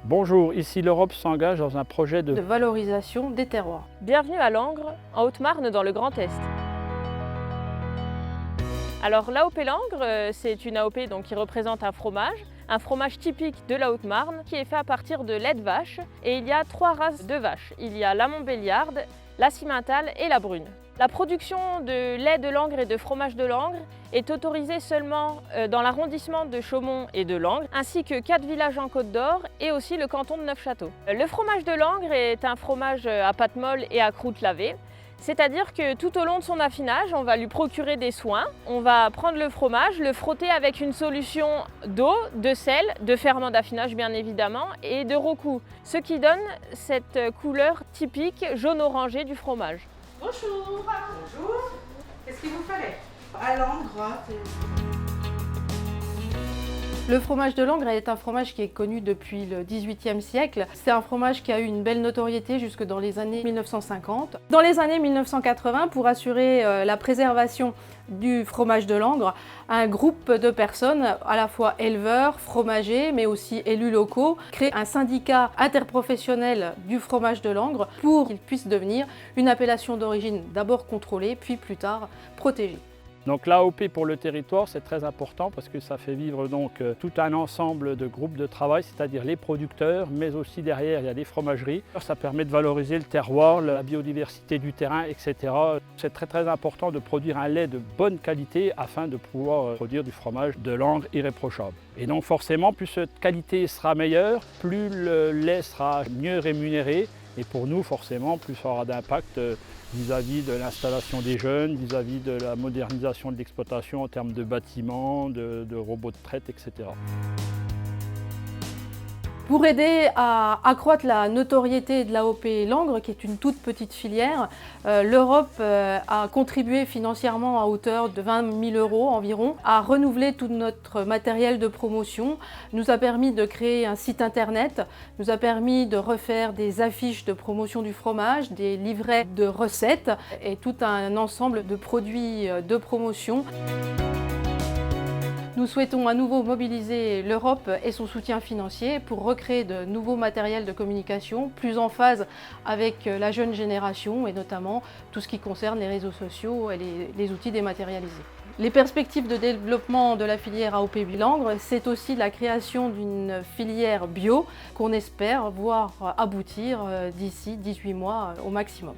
Bonjour, ici l'Europe s'engage dans un projet de valorisation des terroirs. Bienvenue à Langres, en Haute-Marne, dans le Grand Est. Alors l'AOP Langres, c'est une AOP qui représente un fromage typique de la Haute-Marne qui est fait à partir de lait de vache. Et il y a 3 races de vaches. Il y a la Montbéliarde, la Simmentale et la Brune. La production de lait de Langres et de fromage de Langres est autorisée seulement dans l'arrondissement de Chaumont et de Langres, ainsi que 4 villages en Côte d'Or et aussi le canton de Neufchâteau. Le fromage de Langres est un fromage à pâte molle et à croûte lavée. C'est-à-dire que tout au long de son affinage, on va lui procurer des soins. On va prendre le fromage, le frotter avec une solution d'eau, de sel, de ferment d'affinage bien évidemment, et de rocou, ce qui donne cette couleur typique jaune-orangé du fromage. Bonjour. Bonjour. Qu'est-ce qu'il vous fallait? À Langres. Le fromage de Langres est un fromage qui est connu depuis le XVIIIe siècle. C'est un fromage qui a eu une belle notoriété jusque dans les années 1950. Dans les années 1980, pour assurer la préservation du fromage de Langres, un groupe de personnes, à la fois éleveurs, fromagers, mais aussi élus locaux, crée un syndicat interprofessionnel du fromage de Langres pour qu'il puisse devenir une appellation d'origine d'abord contrôlée, puis plus tard protégée. Donc l'AOP pour le territoire, c'est très important parce que ça fait vivre tout un ensemble de groupes de travail, c'est-à-dire les producteurs, mais aussi derrière il y a des fromageries. Ça permet de valoriser le terroir, la biodiversité du terrain, etc. C'est très important de produire un lait de bonne qualité afin de pouvoir produire du fromage de Langres irréprochable. Et donc forcément, plus cette qualité sera meilleure, plus le lait sera mieux rémunéré. Et pour nous, forcément, plus ça aura d'impact vis-à-vis de l'installation des jeunes, vis-à-vis de la modernisation de l'exploitation en termes de bâtiments, de robots de traite, etc. Pour aider à accroître la notoriété de l'AOP Langres, qui est une toute petite filière, l'Europe a contribué financièrement à hauteur de 20 000 € environ à renouveler tout notre matériel de promotion, nous a permis de créer un site internet, nous a permis de refaire des affiches de promotion du fromage, des livrets de recettes et tout un ensemble de produits de promotion. Nous souhaitons à nouveau mobiliser l'Europe et son soutien financier pour recréer de nouveaux matériels de communication plus en phase avec la jeune génération et notamment tout ce qui concerne les réseaux sociaux et les outils dématérialisés. Les perspectives de développement de la filière AOP Langres, c'est aussi la création d'une filière bio qu'on espère voir aboutir d'ici 18 mois au maximum.